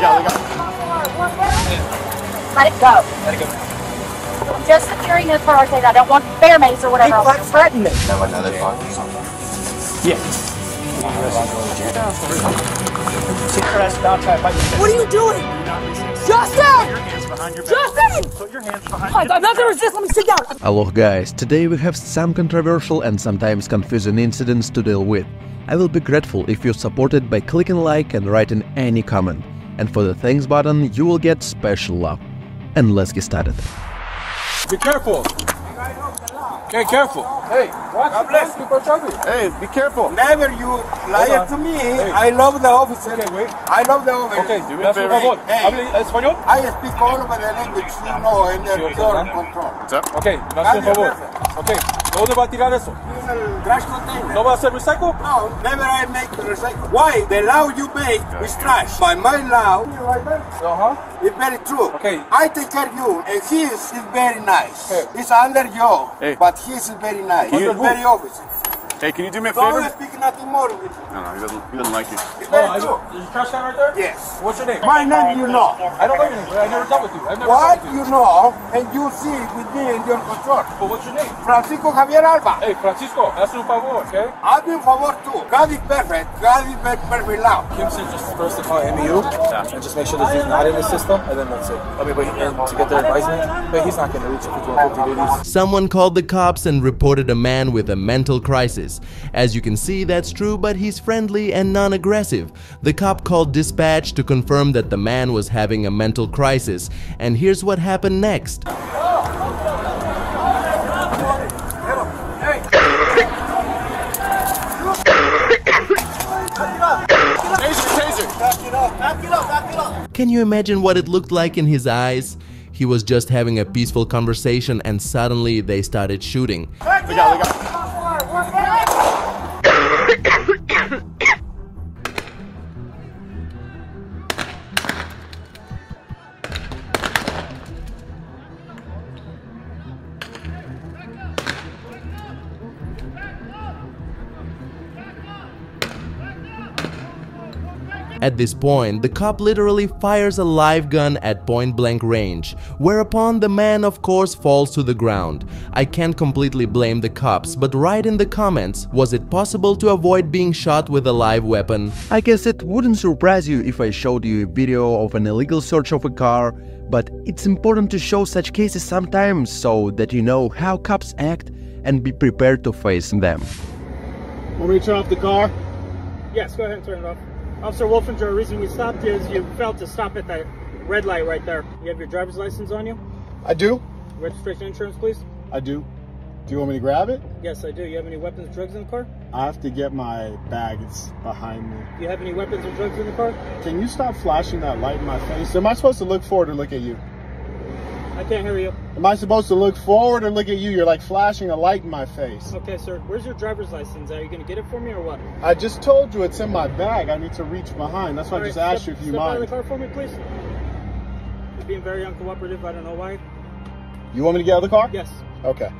Let it go. Let it go. I'm just securing this for our state. I don't want bear mace or whatever. Like threaten me. Have another phone or something? Yeah. What are you doing? Justin! Justin! Put your hands behind I'm not gonna resist. Let me sit down. Hello guys, today we have some controversial and sometimes confusing incidents to deal with. I will be grateful if you support it by clicking like and writing any comment. And for the thanks button, you will get special love. And let's get started. Be careful. Okay, careful. Hey, watch God bless you. Hey, be careful. Never you lie to me. Hey. I love the officer. Okay, wait. I love the officer. Okay, Do me por a favor. favor. Hey. ¿Hable español? I speak all over the language, you know, and the pure control. What's up? Okay, me hace un favor. Okay, ¿dónde va a tirar eso? El trash container. ¿No va a hacer recycle? No, never I make recycle. Why? The law you make is trash. By my law, it's very true. Okay. I take care of you, and he's very nice. Hey. He's under you, Hey. but he's very nice. Can you- He's very officer. Hey, can you do me a favor? Don't speak nothing more with you. No, he doesn't like you. It's very Is true. your trash can right there? Yes. What's your name? My name you know. I don't know your name, but I never dealt with you. I've never What dealt with you. you know, and you see with me in your control. But what's your name? Francisco Javier Alba. Hey, Francisco, hazme un favor, okay? I'll be in favor too. God is perfect. God is perfect love. Kim said just first to call MEU and just make sure that he's not in the system, and then that's it. I mean, but and to get their advisement, but he's not going to reach if he's doing 50 duties. Someone called the cops and reported a man with a mental crisis. As you can see, that's true, but he's friendly and non-aggressive. The cop called dispatch to confirm that the man was having a mental crisis. And here's what happened next. Can you imagine what it looked like in his eyes? He was just having a peaceful conversation and suddenly they started shooting. At this point, the cop literally fires a live gun at point-blank range, whereupon the man of course falls to the ground. I can't completely blame the cops, but write in the comments, was it possible to avoid being shot with a live weapon? I guess it wouldn't surprise you if I showed you a video of an illegal search of a car, but it's important to show such cases sometimes so that you know how cops act and be prepared to face them. Want me to turn off the car? Yes, go ahead and turn it off. Officer Wolfinger, the reason we stopped you is you failed to stop at that red light right there. You have your driver's license on you? I do. Registration insurance, please? I do. Do you want me to grab it? Yes, I do. You have any weapons or drugs in the car? I have to get my bag. It's behind me. Do you have any weapons or drugs in the car? Can you stop flashing that light in my face? Am I supposed to look forward or look at you? I can't hear you. Am I supposed to look forward or look at you? You're like flashing a light in my face. Okay, sir. Where's your driver's license? Are you going to get it for me or what? I just told you it's in my bag. I need to reach behind. That's why I just asked you if you Step out of the mind. car for me, please. You're being very uncooperative. I don't know why. You want me to get out of the car? Yes. Okay.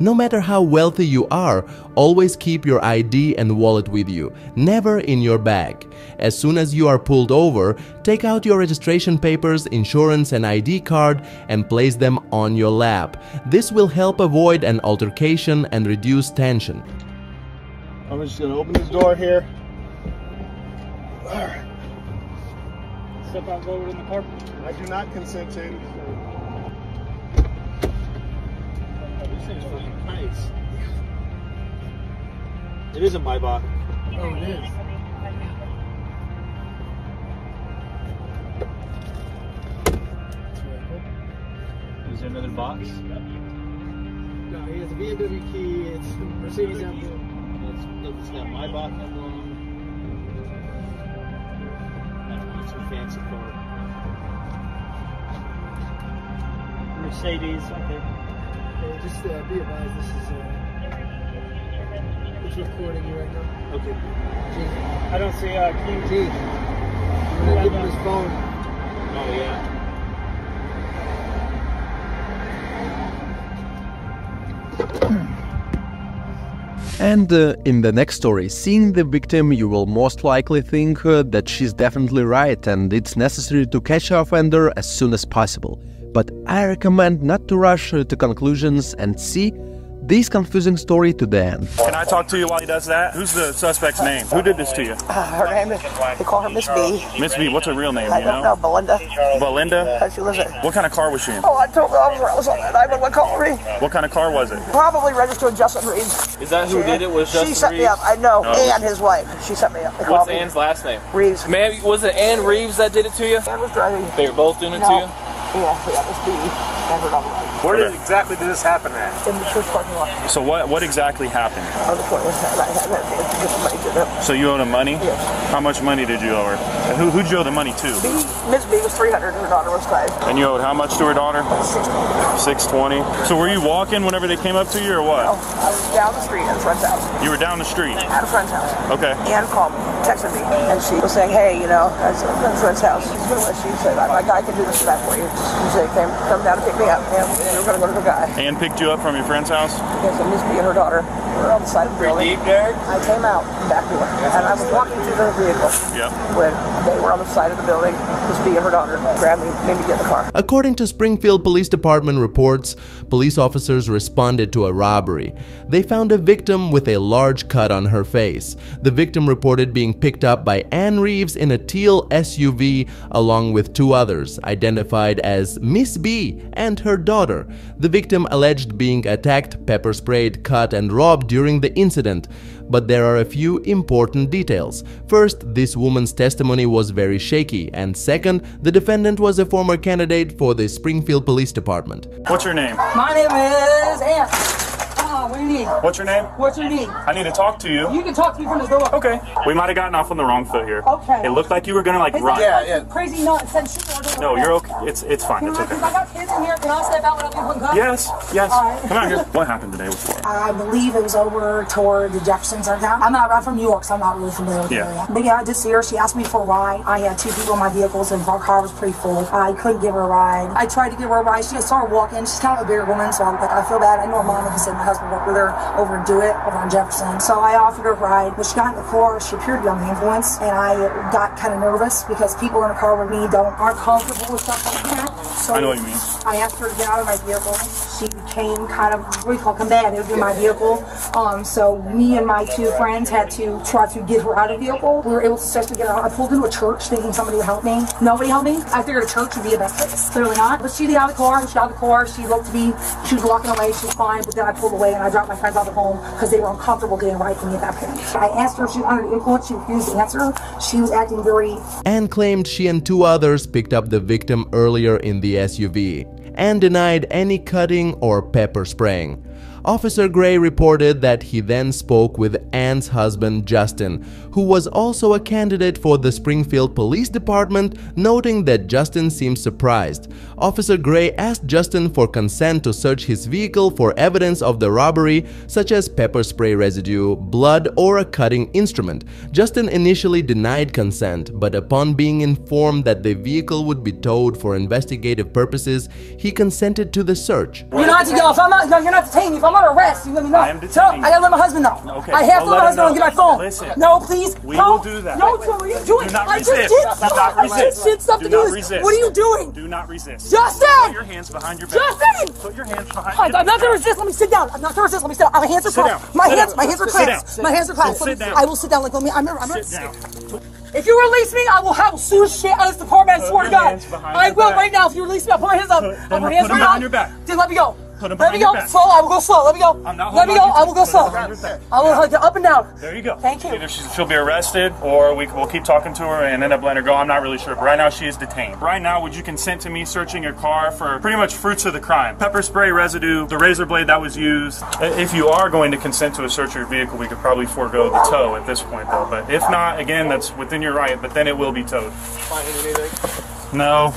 No matter how wealthy you are, always keep your ID and wallet with you, never in your bag. As soon as you are pulled over, take out your registration papers, insurance and ID card and place them on your lap. This will help avoid an altercation and reduce tension. I'm just going to open this door here. All right. Step out and go over in the car. I do not consent to anything. This thing's fucking nice. It is a Maybach. Oh, it is. Is there another box? No, he has a BMW key. It's Mercedes emblem. It's got Maybach emblem. It's a fancy car. Mercedes. Okay. Just be advised, this is it's recording you right now. Okay. G. I don't see King. G. I'm gonna give him his phone. Oh yeah. And in the next story, seeing the victim, you will most likely think that she's definitely right and it's necessary to catch the offender as soon as possible. But I recommend not to rush to conclusions and see this confusing story to the end. Can I talk to you while he does that? Who's the suspect's name? Who did this to you? Her name is, they call her Miss B. Miss B, what's her real name? I don't know, Belinda. Belinda? She lives at. What kind of car was she in? Oh, I told the officer I was on that 911 call me. What kind of car was it? Probably registered Justin Reeves. Is that who did it? Was Justin She set Reeves? me up, I know, Oh. and his wife. She set me up. They What's called me. Ann's last name? Reeves. Ma'am, was it Ann Reeves that did it to you? Ann was driving. They were both doing it to No. you? Yeah, Miss B. Never done right. Where exactly did this happen at? In the church parking lot. So what exactly happened? On the point was that I had to give some money to them. So you owed him money? Yes. How much money did you owe her? And who'd you owe the money to? Miss B was 300 and her daughter was 5. And you owed how much to her daughter? 620. $620. So were you walking whenever they came up to you or what? Oh, I was down the street at a friend's house. You were down the street? At a friend's house. Okay. Ann called me, texted me, and she was saying, hey, you know, I was at a friend's house. She said, my guy can do this back for you. She said, come down and pick me up. And we were going to go to the guy. Ann picked you up from your friend's house? Yes, and Miss B and her daughter were on the side of the building. Deep, Derek? I came out back door, and I was walking to the vehicle. Yep. When they were on the side of the building, Miss B and her daughter grabbed me, made me get in the car. According to Springfield Police Department reports, police officers responded to a robbery. They found a victim with a large cut on her face. The victim reported being picked up by Ann Reeves in a teal SUV along with 2 others, identified as Miss B and her daughter. The victim alleged being attacked, pepper sprayed, cut and robbed during the incident. But there are a few important details. First, this woman's testimony was very shaky, and second, the defendant was a former candidate for the Springfield Police Department. What's your name? My name is Ann. What do you need? What's your name? What's your need? I need to talk to you. You can talk to me from the door. Okay. We might have gotten off on the wrong foot here. Okay. It looked like you were gonna like run. Crazy nut and said shit. No, you're okay. It's fine. It's okay. I got kids in here. Can I step out without being hung up? Yes. Yes. All right. Come out here. What happened today with Laura? I believe it was over toward the Jefferson Center. I'm from New York, so I'm not really familiar with the area. But yeah, I did see her. She asked me for a ride. I had 2 people in my vehicles, and our car was pretty full. I couldn't give her a ride. I tried to give her a ride. She just started walking. She's kind of a bigger woman, so I'm like, I feel bad. I know her mom, like I said, my husband worked with her over in Dewitt, over on Jefferson. So I offered her a ride, but she got in the car. She appeared to be under the influence, and I got kind of nervous because people in the car with me aren't comfortable with stuff like that. So I know what you mean. I asked her to get out of my vehicle. She became kind of, what do you call, combative in my vehicle. So me and my 2 friends had to try to get her out of the vehicle. We were able to successfully get her out. I pulled into a church thinking somebody would help me. Nobody helped me. I figured a church would be the best place. Clearly not. But she got out of the car. When she got out of the car, she looked to be, she was walking away. She was fine. But then I pulled away and I dropped my friends out of home because they were uncomfortable getting a ride from me at that point. I asked her if she was under the influence. She refused to answer. She was acting very... Ann claimed she and 2 others picked up the victim earlier in the SUV and denied any cutting or pepper spraying. Officer Gray reported that he then spoke with Ann's husband Justin, who was also a candidate for the Springfield Police Department, noting that Justin seemed surprised. Officer Gray asked Justin for consent to search his vehicle for evidence of the robbery, such as pepper spray residue, blood, or a cutting instrument. Justin initially denied consent, but upon being informed that the vehicle would be towed for investigative purposes, he consented to the search. You're not to go. If I'm not, you're not detaining me. If I'm under arrest, you let me know. I am detaining I gotta let my husband know. Okay. I have to let my husband know and get my phone. Listen. No, please. We will do that. No, what are you doing? Do not I resist. just did Do stuff. not I just did stuff to do this. resist. What are you doing? Do not resist. Justin! Put your hands behind your back. Justin! Put your hands behind. I'm not gonna resist. Let me sit down. I'm not gonna resist. Let me sit down. My hands are Sit down. clasped. My Sit hands down. are Sit clasped. down. My hands are clasped. Sit down. I will sit down. Like, let me. I'm Sit down. If you release me, I will sue the shit out of this department. I swear to God. I will right now. If you release me, I'll put my hands up. I'll put my hands them right behind your now. back. Dude, let me go. Put them Let me behind go your back. slow. I will go slow. Let me go. I'm not Let me go. holding I will go Put them slow. behind your back. I will go up and down. There you go. Thank you. Either she'll be arrested or we'll keep talking to her and end up letting her go. I'm not really sure. But right now she is detained. Right now, would you consent to me searching your car for pretty much fruits of the crime? Pepper spray residue, the razor blade that was used. If you are going to consent to a search of your vehicle, we could probably forego the tow at this point though. But if not, again, that's within your right, but then it will be towed. Finding anything? No.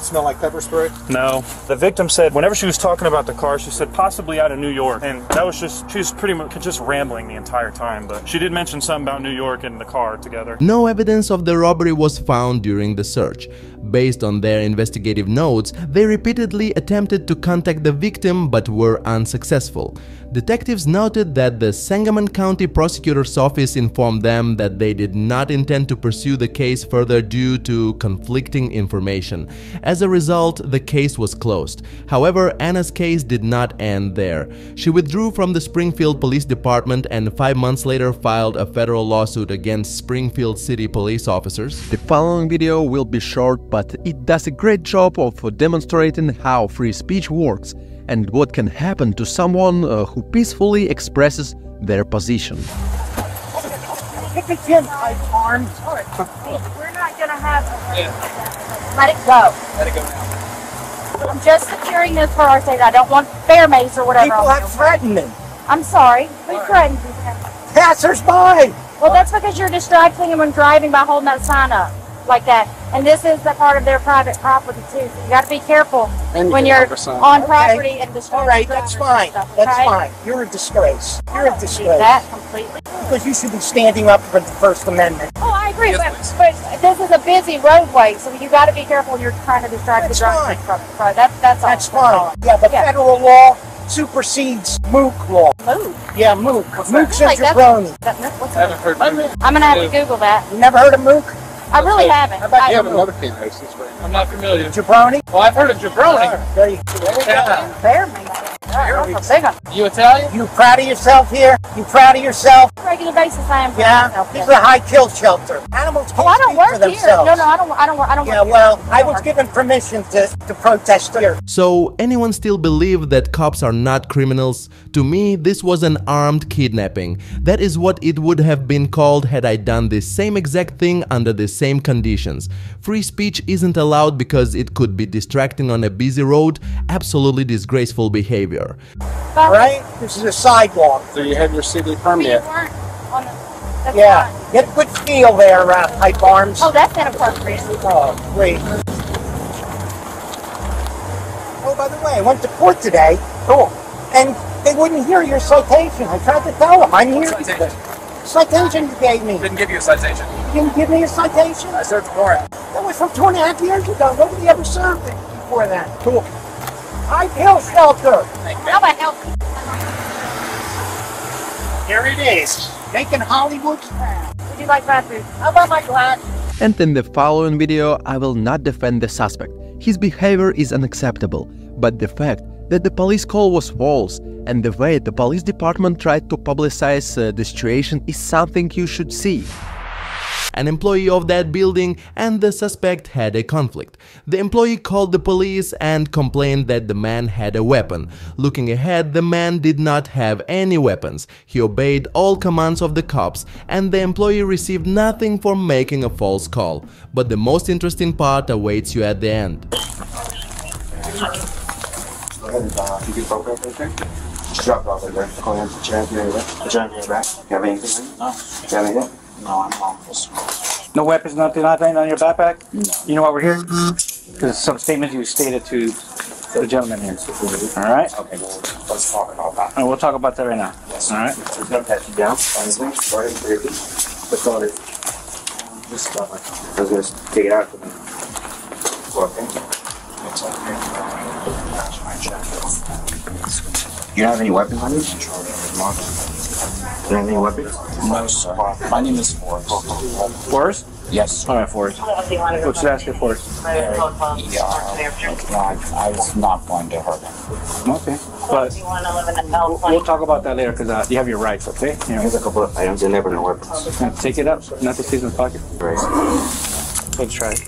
Smell like pepper spray? No. The victim said whenever she was talking about the car, she said possibly out of New York. And that was just, she was pretty much just rambling the entire time. But she did mention something about New York and the car together. No evidence of the robbery was found during the search. Based on their investigative notes, they repeatedly attempted to contact the victim but were unsuccessful. Detectives noted that the Sangamon County Prosecutor's Office informed them that they did not intend to pursue the case further due to conflicting information. As a result, the case was closed. However, Anna's case did not end there. She withdrew from the Springfield Police Department and 5 months later filed a federal lawsuit against Springfield City police officers. The following video will be short, but it does a great job of demonstrating how free speech works and what can happen to someone who peacefully expresses their position. Pick the chin, arms. We're not gonna have. Let it go. Let it go now. I'm just securing this for our state. I don't want bear mace or whatever. People have threatened me. I'm sorry. Who threatened you? Passers-by. Well, that's because you're distracting them when driving by holding that sign up like that. And this is the part of their private property too. So you got to be careful when you're on property and distracting. All right, that's fine. Stuff, That's okay? fine. You're a disgrace. You're a disgrace. That completely. Because you should be standing up for the First Amendment. Oh, I agree, but this is a busy roadway, so you got to be careful when you're trying to distract the driving from the car. That's all. That's fine. Yeah, but federal law supersedes mook law. Mook? Yeah, mook. Mook's a Like that's- jabroni. What's I haven't heard of it. I'm gonna have to Google that. You never heard of mook? I really haven't. How about You have mook? another cane house this way. I'm not familiar. Jabroni? Well, I've heard of jabroni. There you Italian. Bear me. That's a big one. You Italian? You proud of yourself here? You proud of yourself? On a regular basis, I am. Yeah? This is a high kill shelter. Animals can't Oh, I don't speak work for here. themselves. No, I don't work. Yeah, well, I was given permission to protest here. So, anyone still believe that cops are not criminals? To me, this was an armed kidnapping. That is what it would have been called had I done the same exact thing under the same conditions. Free speech isn't allowed because it could be distracting on a busy road, absolutely disgraceful behavior. All right? This is a sidewalk. So you have your city You permit. weren't on the. That's Yeah. fine. Get a good feel there, Pipe Arms. Oh, that's inappropriate. Oh, great. Oh, by the way, I went to court today. Cool. And they wouldn't hear your citation. I tried to tell them. I'm here. Citation. Citation you gave me. Didn't give you a citation. You didn't give me a citation? I served a warrant. That was from 2.5 years ago. Nobody ever served it before that. Cool. High kill shelter. How about help? Here it is. Making Hollywood. Would you like that food? How about my glass? And in the following video, I will not defend the suspect. His behavior is unacceptable, but the fact that the police call was false and the way the police department tried to publicize the situation is something you should see. An employee of that building and the suspect had a conflict. The employee called the police and complained that the man had a weapon. Looking ahead, the man did not have any weapons. He obeyed all commands of the cops, and the employee received nothing for making a false call. But the most interesting part awaits you at the end. Go ahead, you can poke up right there. Just drop it off right there. Call him. Put your hands behind your back. Put your hands behind your back. You have anything? No. You have anything? No, I'm home. No weapons, nothing on your backpack? No. You know what we're here? Because some statements you stated to the gentleman here. All right? Okay, well, let's talk about that. And we'll talk about that right now. Yes. All right? We're going to pat you down. Honestly, go ahead and clear it. What's all this? Just stuff like that. I was going to take it out for me. Okay. It's okay. You don't have any weapons on you? You don't have any weapons? No, sir. My name is Forrest. Forrest? Yes. All right, Forrest. What should I ask you, Forrest? I was not going to hurt him. Okay. But we'll talk about that later because you have your rights, okay? You know, There's a couple of items in there, but no weapons. take it up. Not to season pocket. Right. Let's try it.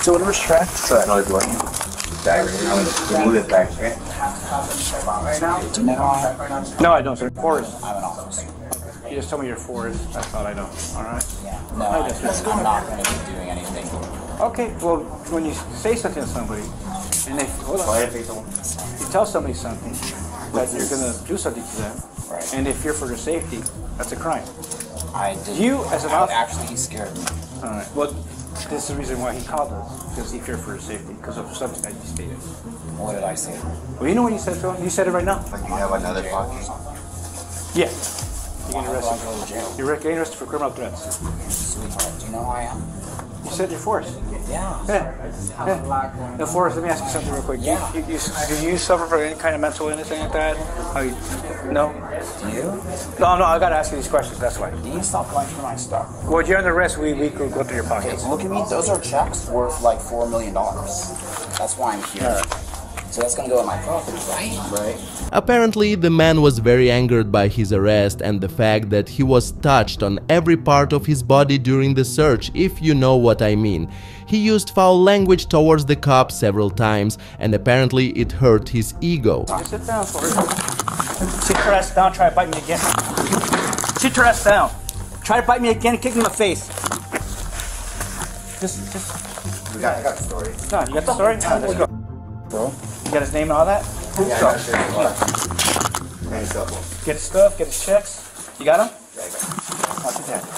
So whatever's tracked, so I know it's working. Bag right now, move it back, okay? No, I don't, sir. Forrest. I'm an officer. You just told me you're Forrest. That's all I know. All right? No, I'm not going to be doing anything. Okay, well, when you say something to somebody, and they hold on, you tell somebody something that you're going to do something to them, Right. and they fear for their safety, that's a crime. I did. You, as an officer, actually, he scared me. all right. Well, this is the reason why he called us, because he feared for his safety, because of something that you stated. What did I say? Well, you know what you said to him? You said it right now. Like you have another pocket? Yeah. You're getting I'll go to arrested. jail. You're getting arrested for criminal threats. Sweetheart, do you know who I am? You said you're forced. Yeah. Forrest, let me ask you something real quick. Yeah. Do you suffer from any kind of mental illness, anything like that? No? Do you? No, I gotta ask you these questions, that's why. Do you stop going through my stuff? Well, you're under arrest, we could go through your pockets. Okay, look at me, those are checks worth like $4 million. That's why I'm here. So that's gonna go in my property, right? Right. Apparently, the man was very angered by his arrest and the fact that he was touched on every part of his body during the search, if you know what I mean. He used foul language towards the cop several times, and apparently it hurt his ego. Sit down, Forrest. Sit your ass down, try to bite me again. Sit your ass down. Try to bite me again, kick me in the face. I got the story. No, you got the story? No, let's go. Bro? You got his name and all that? Yeah, I got shit. Get his stuff, get his checks. You got him? Yeah, I got him.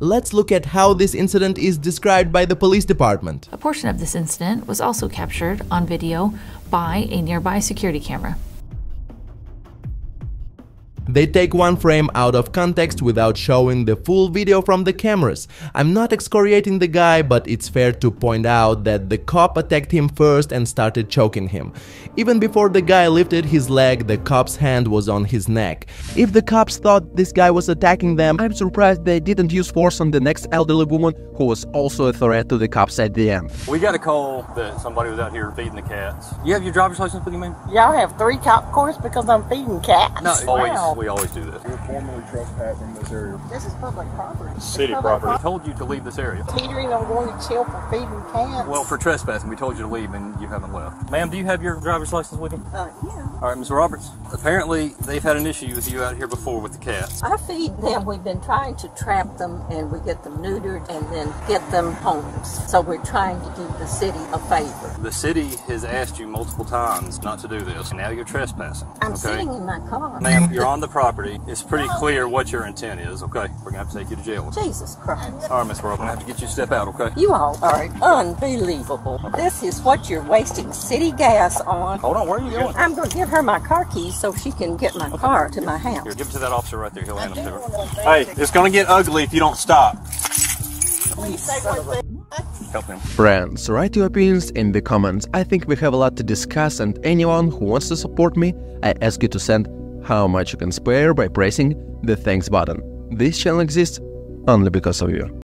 Let's look at how this incident is described by the police department. A portion of this incident was also captured on video by a nearby security camera. They take one frame out of context without showing the full video from the cameras. I'm not excoriating the guy, but it's fair to point out that the cop attacked him first and started choking him. Even before the guy lifted his leg, the cop's hand was on his neck. If the cops thought this guy was attacking them, I'm surprised they didn't use force on the next elderly woman who was also a threat to the cops at the end. We got a call that somebody was out here feeding the cats. You have your driver's license with you, man? Yeah, I have 3 cop cars because I'm feeding cats. No, we always do this. You're formally trespassing this area. This is public property. City property. We told you to leave this area. Teetering, I'm going to jail for feeding cats. Well, for trespassing, we told you to leave and you haven't left. Ma'am, do you have your driver's license with you? Yeah. All right, Ms. Roberts. Apparently, they've had an issue with you out here before with the cats. I feed them. We've been trying to trap them and we get them neutered and then get them homes. So we're trying to do the city a favor. The city has asked you multiple times not to do this, and now you're trespassing. I'm sitting in my car. Ma'am, you're on the property. It's pretty clear what your intent is, okay? We're gonna have to take you to jail. Jesus Christ. All right, Miss Roberts, I'm gonna have to get you to step out, okay? You all are unbelievable. This is what you're wasting city gas on. Hold on, where are you going? I'm going to give her my car keys so she can get my car to my house. Here, give it to that officer right there. He'll hand them to her. Hey, it's gonna get ugly if you don't stop. Help him. Friends, write your opinions in the comments. I think we have a lot to discuss, and anyone who wants to support me, I ask you to send how much you can spare by pressing the thanks button. This channel exists only because of you.